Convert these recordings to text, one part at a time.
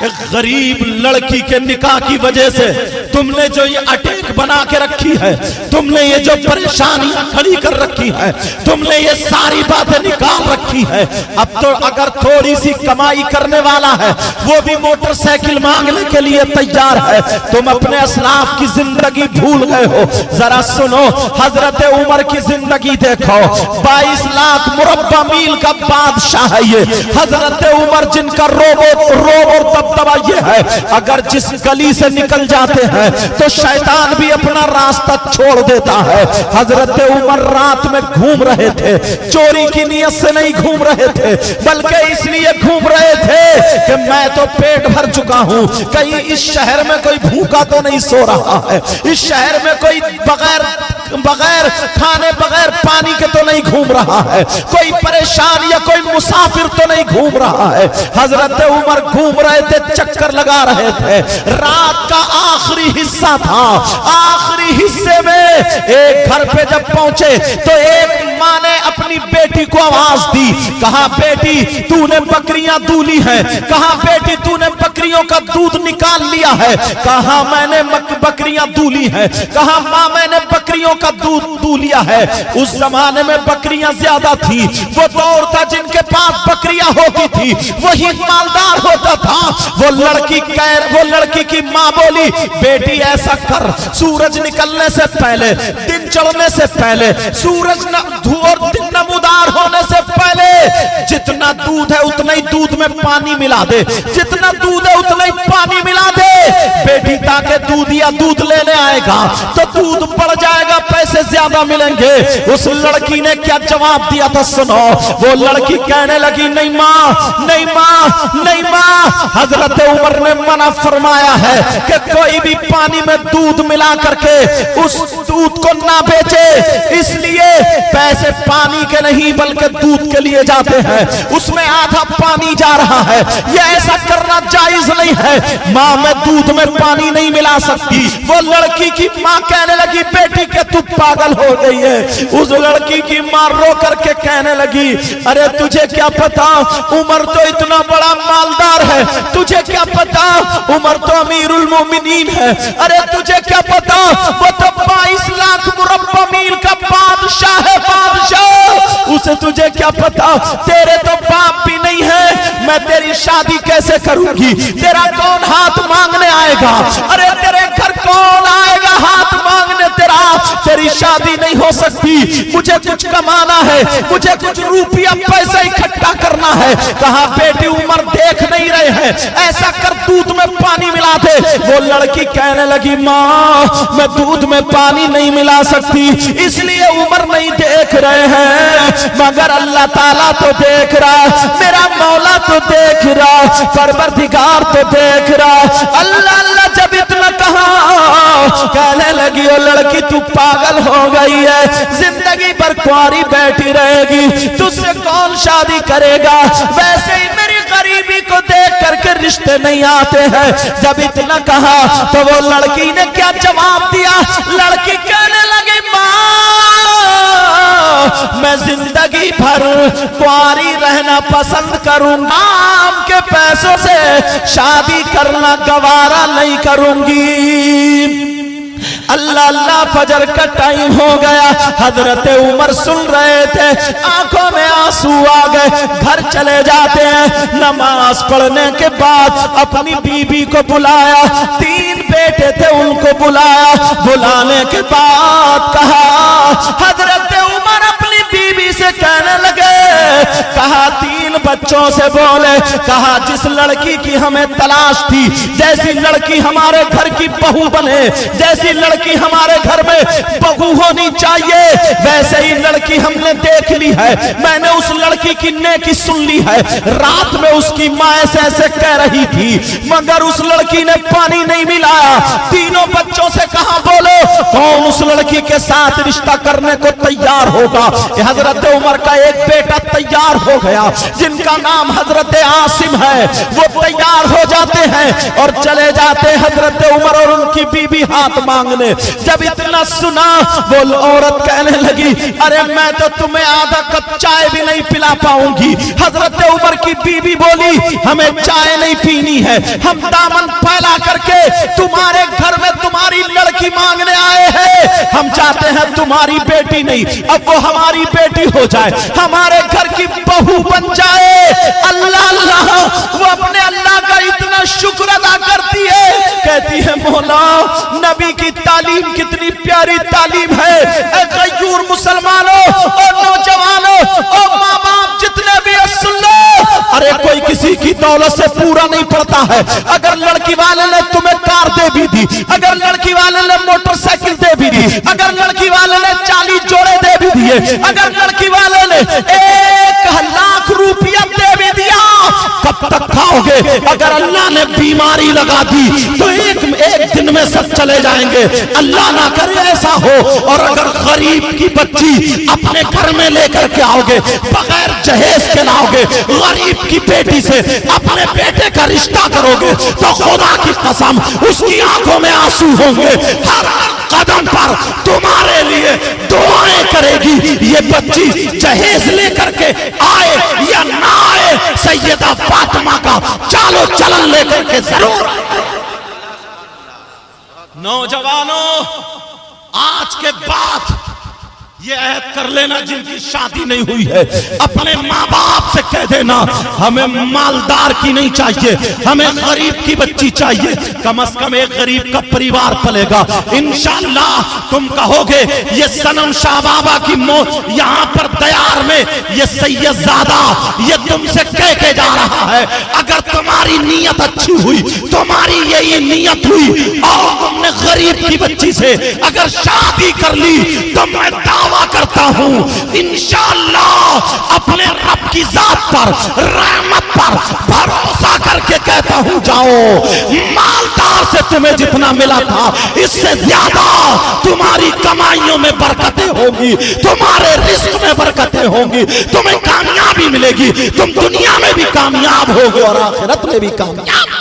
ایک غریب لڑکی کے نکاح کی وجہ سے تم نے جو یہ اٹیک بنا کے رکھی ہے، تم نے یہ جو پریشانیاں کھڑی کر رکھی ہے، تم نے یہ ساری باتیں نکال رکھی ہے. اب تو اگر تھوڑی سی کمائی کرنے والا ہے وہ بھی موٹر سائیکل مانگنے کے لیے تیار ہے. تم اپنے اسلاف کی زندگی بھول گئے ہو. ذرا سنو، حضرت عمر کی زندگی دیکھو. 22 لاکھ مربع میل کا بادشاہ ہے یہ حضرت عمر، جن کا روب اور دبدبا یہ ہے اگر جس گلی سے نکل جاتے ہیں تو شیطان بھی اپنا راستہ چھوڑ دیتا ہے. حضرت عمر رات میں گھوم رہے تھے، چوری کی نیت سے نہیں گھوم رہے تھے، بلکہ اس لیے گھوم رہے تھے کہ میں تو پیٹ بھر چکا ہوں، کہیں اس شہر میں کوئی بھوکا تو نہیں سو رہا ہے، اس شہر میں کوئی بغیر کھانے بغیر پانی کے تو نہیں گھوم رہا ہے، کوئی پریشان یا کوئی مسافر تو نہیں گھوم رہا ہے. حضرت عمر گھوم رہے تھے، چکر لگا رہے تھے. رات کا آخری حصہ تھا. آخری حصے میں ایک گھر پہ جب پہنچے تو ایک ماں نے اپنی بیٹی کو آواز دی. کہا بیٹی تو نے بکریاں دولی ہیں. کہا بیٹی تو نے بکریوں کا دودھ نکال لیا ہے. کہا میں نے بکریاں دولی ہیں. کہا ماں میں نے بکریوں کا دودھ دو لیا ہے. اس زمانے میں بکریاں زیادہ تھی. وہ دور تھا جن کے پاس بکریاں ہوتی تھی وہی مالدار ہوتا تھا. وہ لڑکی کی ماں بولی بیٹی ایسا کر، سورج نکلنے سے پہلے، دن چڑھنے سے پہلے، سورج اور دن نمودار ہونے سے پہلے جتنا دودھ ہے اتنا ہی دودھ میں پانی ملا دے، جتنا دودھ ہے اتنا ہی پانی ملا دے بیٹی، تاکہ دودھ لینے آئے گا تو دودھ بڑھ جائے گا، پیسے زیادہ ملیں گے. اس لڑکی نے کیا جواب دیا تھا سنو. وہ لڑکی کہنے لگی نہیں ماں، نہیں ماں، نہیں ماں، حضرت عمر نے منع فرمایا ہے کہ کوئی بھی پانی میں دودھ ملا کر کے اس دودھ کو نہ بیچے. اس لیے پیسے پانی کے نہیں بلکہ دودھ کے لیے جاتے ہیں، اس میں آدھا پانی جا رہا ہے. یہ ایسا کرنا جائز نہیں ہے. ماں میں دودھ میں پانی نہیں ملا سکتی. وہ لڑکی کی ماں کہنے لگی بیٹی کہ تو پاگل ہو گئی ہے. اس لڑکی کی ماں رو کر کے کہنے لگی ارے تجھے کیا پتا، عمر تو اتنا بڑا مالدار ہے، تجھے کیا پتا عمر تو امیر المومنین ہے، ارے تجھے کیا پتا وہ تو 22 لاکھ مربع میل کا بادشاہ ہے، بادشاہ. اسے تجھے کیا پتا، تیرے تو باپ بھی نہیں ہے، میں تیری شادی کیسے کروں گی، تیرا کون ہاتھ مانگنے آئے گا، ارے تیرے گھر کون آئے گا ہاتھ مانگنے، تیری شادی نہیں ہو سکتی. مجھے کچھ کمانا ہے، مجھے کچھ روپیہ پیسہ اکٹھا کرنا ہے. کہا بیٹی عمر دیکھ نہیں رہے ہیں، ایسا کر دودھ میں پانی ملا دے. وہ لڑکی کہنے لگی ماں میں دودھ میں پانی نہیں ملا سکتی، اس لیے عمر نہیں دیکھ رہے ہیں مگر اللہ تعالیٰ تو دیکھ رہا، میرا مولا تو دیکھ رہا، پروردگار تو دیکھ رہا. اللہ اللہ جب اتنا کہا کہنے لگی وہ لڑکی تو پاگل ہو گئی ہے، زندگی پر کواری بیٹھی رہے گی، تجھ سے کون شادی کرے گا، ویسے ہی میری غریبی کو دیکھ کر کے رشتے نہیں آتے ہیں. جب اتنا کہا تو وہ لڑکی نے کیا جواب دیا، لڑکی کہنے لگی ماں میں زندگی بھر کواری رہنا پسند کروں گا، عام کے پیسوں سے شادی کرنا گوارا نہیں کروں گی. اللہ اللہ فجر کا ٹائم ہو گیا. حضرت عمر سن رہے تھے، آنکھوں میں آنسو آ گئے، گھر چلے جاتے ہیں. نماز پڑھنے کے بعد اپنی بیوی کو بلایا، 3 بیٹے تھے ان کو بلایا. بلانے کے بعد کہا حضرت عمر اپنی بیوی سے کہنے لگے، کہا 3 بچوں سے بولے، کہا جس لڑکی کی ہمیں تلاش تھی، جیسی لڑکی ہمارے گھر کی بہو بنے، جیسی لڑکی ہمارے گھر میں بہو ہونی چاہیے ویسے ہی لڑکی ہم نے دیکھ لی ہے. میں نے اس لڑکی کی نیکی سن لی ہے. رات میں اس کی ماں ایسے کہہ رہی تھی مگر اس لڑکی نے پانی نہیں ملایا. 3 بچوں سے کہا بولو کون اس لڑکی کے ساتھ رشتہ کرنے کو تیار ہوگا. حضرت عمر کا ایک بیٹا تیار ہو گیا. جن جن کا نام حضرت عاصم ہے، وہ تیار ہو جاتے ہیں اور چلے جاتے ہیں حضرت عمر اور ان کی بیوی ہاتھ مانگنے۔ جب اتنا سنا وہ عورت کہنے لگی ارے میں تو تمہیں آدھا کپ چائے بھی نہیں پلا پاؤں گی۔ حضرت عمر کی بیوی بولی ہمیں چائے نہیں پینی ہے، ہم دامن پھیلا کر کے تمہارے گھر میں تمہاری لڑکی مانگنے آئے ہیں، ہم چاہتے ہیں تمہاری بیٹی نہیں اب وہ ہماری بیٹی ہو جائے، ہمارے گھر کی بہو بن جائے۔ اللہ اللہ، وہ اپنے اللہ کا اتنا شکر ادا کرتی ہے، کہتی ہے مولا نبی کی تعلیم کتنی پیاری تعلیم ہے۔ اے غیور مسلمانوں اور نوجوانوں اور ماں باپ جتنے بھی سن لو، ارے کوئی کسی کی دولت سے پورا نہیں پڑتا ہے۔ اگر لڑکی والے نے تمہیں کار دے بھی دی، اگر لڑکی والے نے موٹر سائیکل دے بھی دی، اگر لڑکی والے نے 40 جوڑے دے بھی دیے، اگر لڑکی والے نے 1,00,000 روپیہ دے بھی دیا، کب تک کھاؤ گے؟ اگر اللہ نے بیماری لگا دی تو ایک دن میں سب چلے جائیں گے، اللہ نہ کرے ایسا ہو۔ اور اگر غریب کی بچی اپنے گھر میں لے کر کے آؤ گے، بغیر جہیز کے لاؤ گے، غریب کی بیٹی سے اپنے بیٹے کا رشتہ کرو گے تو خدا کی قسم اس کی آنکھوں میں آنسو ہوں گے، ہر قدم پر تمہارے لیے دعائیں کرے گی۔ یہ بچی جہیز لے کر کے آئے یا نہ آئے، سیدہ فاطمہ کا چالو چلن لے کر کے ضرور۔ نوجوانوں آج کے بعد یہ عہد کر لینا جن کی شادی نہیں ہوئی ہے، اپنے ماں باپ سے کہہ دینا ہمیں مالدار کی نہیں چاہیے، ہمیں غریب کی بچی چاہیے، کم از کم ایک غریب کا پریوار پلے گا۔ انشاءاللہ تم کہو گے یہ صنم شاہ بابا کی یہاں پر دیار میں یہ سید زادہ یہ تم سے کہہ کے جا رہا ہے، اگر تمہاری نیت اچھی ہوئی، تمہاری یہی نیت ہوئی اور تم نے غریب کی بچی سے اگر شادی کر لی تو میں دعویٰ کرتا ہوں انشاءاللہ اپنے رب کی ذات پر رحمت پر بھروسہ کر کے کہتا ہوں جاؤ، مالدار سے تمہیں جتنا ملا تھا اس سے زیادہ تمہاری کمائیوں میں برکتیں ہوں گی، تمہارے رزق میں برکتیں ہوں گی، تمہیں کامیابی ملے گی، تم دنیا میں بھی کامیاب ہوگے اور آخرت میں بھی کامیاب۔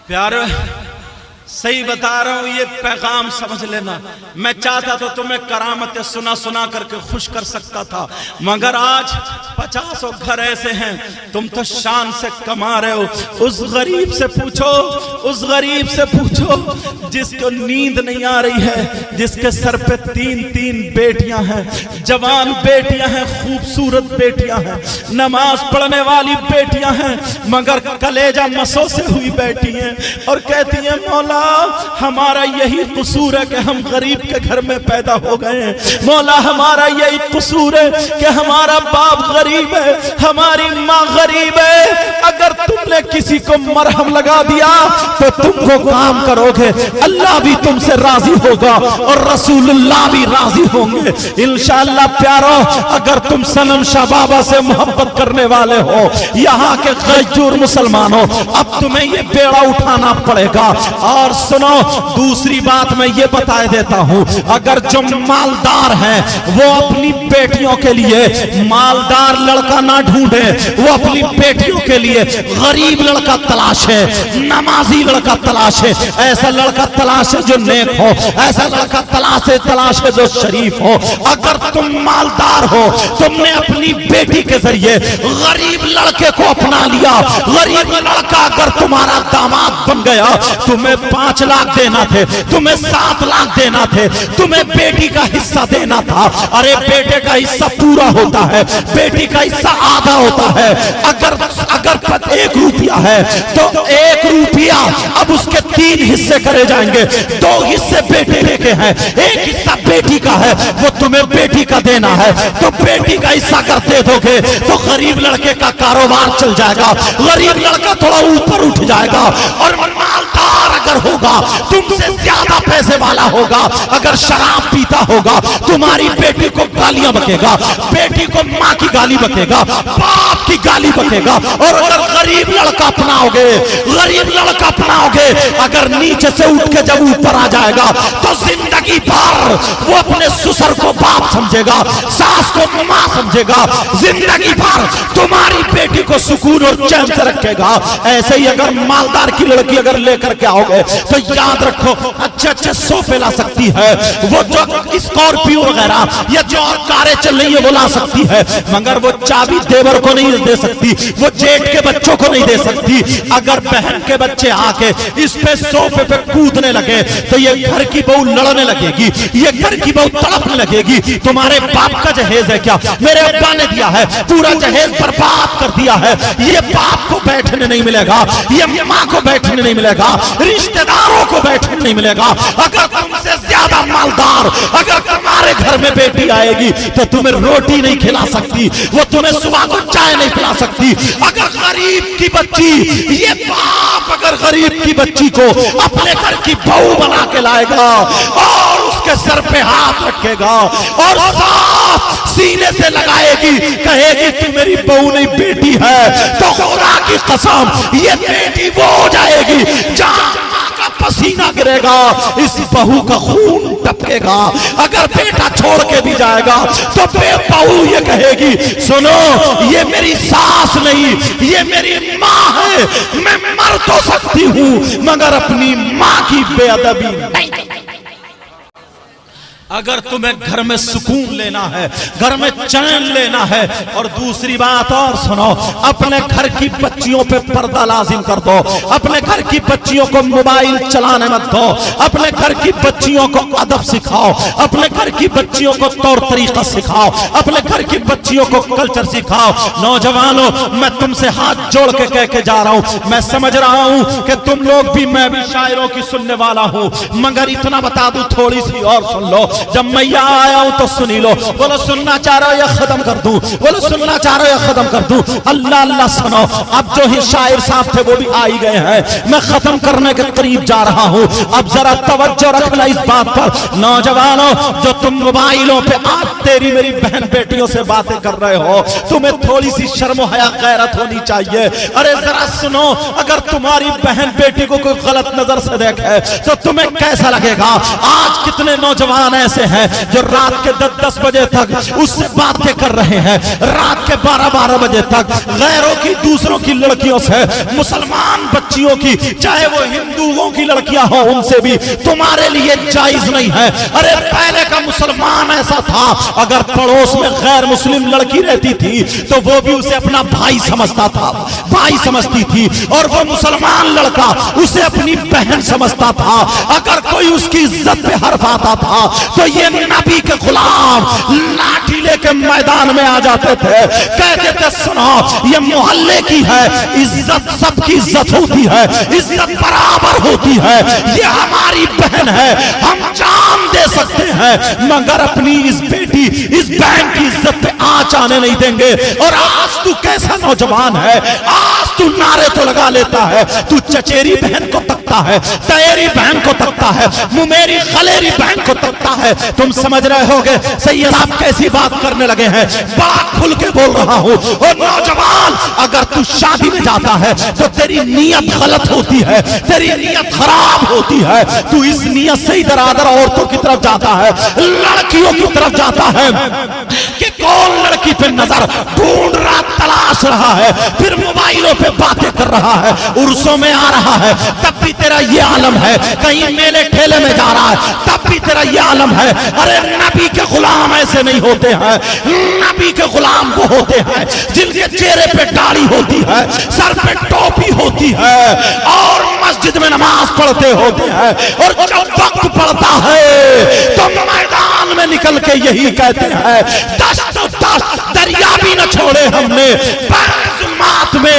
پیارو صحیح بتا رہا ہوں، یہ پیغام سمجھ لینا، میں چاہتا تو تمہیں کرامتیں سنا سنا کر کے خوش کر سکتا تھا، مگر آج 50 گھر ایسے ہیں تم تو شان سے کما رہے ہو۔ اس غریب سے پوچھو، اس غریب سے پوچھو جس کو نیند نہیں آ رہی ہے، جس کے سر پہ 3 بیٹیاں ہیں، جوان بیٹیاں ہیں، خوبصورت بیٹیاں ہیں، نماز پڑھنے والی بیٹیاں ہیں، مگر کلیجہ مسوں سے ہوئی بیٹی ہیں اور کہتی ہیں مولا ہمارا یہی قصور ہے کہ ہم غریب کے گھر میں پیدا ہو گئے ہیں، مولا ہمارا یہی قصور ہے کہ ہمارا باپ غریب ہے، ہماری ماں غریب ہے، اگر تم نے کسی کو مرہم لگا دیا تو تم وہ کام کرو گے، اللہ بھی تم سے راضی ہوگا اور رسول اللہ بھی راضی ہوں گے انشاءاللہ۔ پیارو اگر تم صنم شاہ بابا سے محبت کرنے والے ہو، یہاں کے غیور مسلمانوں، اب تمہیں یہ بیڑا اٹھانا پڑے گا۔ اور سنو دوسری بات میں یہ بتا دیتا ہوں، اگر جو مالدار ہیں وہ اپنی بیٹیوں کے لیے مالدار لڑکا نہ ڈھونڈے، وہ اپنی بیٹیوں کے لیے غریب لڑکا تلاش ہے، نمازی لڑکا تلاش ہے، ایسا لڑکا تلاش ہے جو نیک ہو، ایسا لڑکا تلاش ہے جو شریف ہو۔ اگر تم مالدار ہو، تم نے اپنی بیٹی کے ذریعے غریب لڑکے کو اپنا لیا، غریب لڑکا اگر تمہارا داماد بن گیا، تمہیں 5 لاکھ دینا تھے، تمہیں 7 لاکھ دینا تھے، تمہیں بیٹی کا حصہ دینا تھا، ارے بیٹے کا حصہ پورا ہوتا ہے، بیٹی کا حصہ آدھا ہوتا ہے، اگر 1 روپیہ ہے تو 1 روپیہ اب اس کے 3 حصے کرے جائیں گے، 2 حصے بیٹے لے کے ہیں، 1 حصہ بیٹی کا ہے، وہ تمہیں بیٹی کا دینا ہے، تو بیٹی کا حصہ اگر دے دو گے تو غریب لڑکے کا کاروبار چل جائے گا، غریب لڑکا تھوڑا اوپر اٹھ جائے گا، اور مالدار اگر ہوگا تم سے زیادہ پیسے والا ہوگا، اگر شراب پیتا ہوگا تمہاری بیٹی کو گالیاں بکے گا، بیٹی کو ماں کی گالی بکے گا، باپ کی گالی بکے گا۔ اور اگر غریب لڑکا اپناؤ گے، غریب لڑکا اپناؤ گے، اگر نیچے سے اٹھ کے جب اوپر آ جائے گا تو زندگی بھر وہ اپنے سسر کو باپ سمجھے گا، ساس کو ماں سمجھے گا، زندگی بھر تمہاری بیٹی کو سکون اور چین سے رکھے گا۔ ایسے ہی اگر مالدار کی لڑکی اگر لے کر کے آؤ گے تو یاد رکھو اچھے اچھے صوفے لا سکتی ہے، وہ جو اسکارپیو وغیرہ یا جو اور کاریں چل رہی ہیں وہ لا سکتی ہے، مگر وہ چابی دیور کو نہیں دے سکتی، وہ جیٹ کے بچوں کو نہیں دے سکتی۔ اگر بہن کے بچے آ کے اس پہ صوفے پہ کودنے لگے تو یہ گھر کی بہو لڑنے لگے گی، یہ گھر کی بہو تڑپنے لگے گی۔ تمہارے باپ کا جہیز ہے کیا؟ میرے ابا نے دیا ہے، پورا جہیز برباد کر دیا ہے۔ یہ باپ کو بیٹھنے نہیں ملے گا، یہ ماں کو بیٹھنے نہیں ملے گا، رشتہ داروں کو بیٹھنے نہیں ملے گا۔ اگر تم سے زیادہ مالدار اگر تمہارے گھر میں بیٹی آئے گی تو تمہیں روٹی نہیں کھلا سکتی، وہ تمہیں صبح کو چائے نہیں پلا سکتی۔ اگر غریب کی بچی، یہ باپ اگر غریب کی بچی کو اپنے گھر کی بہو بنا کے لائے گا اور اس کے سر پہ ہاتھ رکھے گا اور ساتھ سینے سے لگائے گی، کہے گی تو میری بہو نہیں بیٹی ہے، تو خدا کی قسم یہ بیٹی وہ ہو جائے گی جہاں ماں کا پسینہ گرے گا اس بہو کا خون ٹپکے گا۔ اگر بیٹا چھوڑ کے بھی جائے گا تو بے بہو یہ کہے گی سنو یہ میری ساس نہیں، یہ میری ماں ہے، میں مر تو سکتی ہوں مگر اپنی ماں کی بے ادبی نہیں۔ اگر تمہیں گھر میں سکون لینا ہے، گھر میں چین لینا ہے، اور دوسری بات اور سنو، اپنے گھر کی بچیوں پہ پردہ لازم کر دو، اپنے گھر کی بچیوں کو موبائل چلانے مت دو، اپنے گھر کی بچیوں کو ادب سکھاؤ، اپنے گھر کی بچیوں کو طور طریقہ سکھاؤ، اپنے گھر کی بچیوں کو کلچر سکھاؤ۔ نوجوانوں میں تم سے ہاتھ جوڑ کے کہہ کے جا رہا ہوں، میں سمجھ رہا ہوں کہ تم لوگ بھی میں بھی شاعروں کی سننے والا ہوں، مگر اتنا بتا دوں تھوڑی سی اور سن لو، جب میں یہاں آیا ہوں تو سنی لو، بولو سننا چاہ رہا ہو یا ختم کر دوں، بولو سننا چاہ رہا ہو یا ختم کر دوں۔ اللہ اللہ سنو، اب جو ہی شاعر صاحب تھے وہ بھی آئی گئے ہیں، میں ختم کرنے کے قریب جا رہا ہوں، اب ذرا توجہ رکھنا اس بات پر۔ نوجوانوں جو تم موبائلوں پہ آج تیری میری بہن بیٹیوں سے باتیں کر رہے ہو، تمہیں تھوڑی سی شرم و حیا غیرت ہونی چاہیے۔ ارے ذرا سنو، اگر تمہاری بہن بیٹی کو کوئی غلط نظر سے دیکھے تو تمہیں کیسا لگے گا؟ آج کتنے نوجوان ایسے ہیں جو رات کے 10 بجے تک اس سے باتیں کر رہے ہیں، رات کے 12 بجے تک غیروں کی دوسروں کی لڑکیوں سے، مسلمان بچیوں کی چاہے وہ ہندوؤں کی لڑکیاں ہوں ان سے بھی تمہارے لیے جائز نہیں ہے۔ ارے پہلے کا مسلمان ایسا تھا، اگر پڑوس میں غیر مسلم لڑکی رہتی تھی تو وہ بھی اسے اپنا بھائی سمجھتا تھا، بھائی سمجھتی تھی، اور وہ مسلمان لڑکا اسے اپنی بہن سمجھتا تھا۔ اگر کوئی اس کی عزت پہ حرف آتا تھا تو یہ نبی کے غلام لاٹھی لے کے میدان میں آ جاتے تھے، کہتے تھے سنو یہ محلے کی ہے، عزت سب کی عزت ہوتی ہے، عزت برابر ہوتی ہے، یہ ہماری بہن ہے، ہم جان دے سکتے ہیں مگر اپنی اس بیٹی اس بہن کی عزت پہ آنچ آنے نہیں دیں گے۔ اور آج تو کیسا نوجوان ہے، آج تو نعرے تو لگا لیتا ہے، تو چچیری بہن کو تکتا ہے، تیری بہن کو تکتا ہے، میری خلیری بہن کو تکتا ہے۔ تم سمجھ رہے ہوگے سید آپ کیسی بات کرنے لگے ہیں، بڑا کھل کے بول رہا ہوں۔ اور نوجوان اگر تو شادی میں جاتا ہے تو تیری نیت غلط ہوتی ہے، تیری نیت خراب ہوتی ہے، تو اس نیت سے ادھر ادھر عورتوں کی طرف جاتا ہے، لڑکیوں کی طرف جاتا ہے کہ کون لڑکی پہ نظر ڈھونڈ رہا تلاش رہا ہے، پھر موبائلوں پہ باتیں کر رہا ہے، عرسوں میں آ رہا ہے تب بھی تیرا یہ عالم ہے، کہیں میلے ٹھیلے میں جا رہا ہے تب بھی تیرا یہ عالم ہے۔ ارے نبی کے غلام ایسے نہیں ہوتے ہیں، نبی کے غلام وہ ہوتے ہیں جن کے چہرے پہ داڑھی ہوتی ہے، سر پہ ٹوپی ہوتی ہے اور مسجد میں نماز پڑھتے ہوتے ہیں، اور جب وقت پڑتا ہے تو میدان میں نکل کے یہی کہتے ہیں دشت و دشت دریا بھی نہ چھوڑے ہم نے، ظلمات میں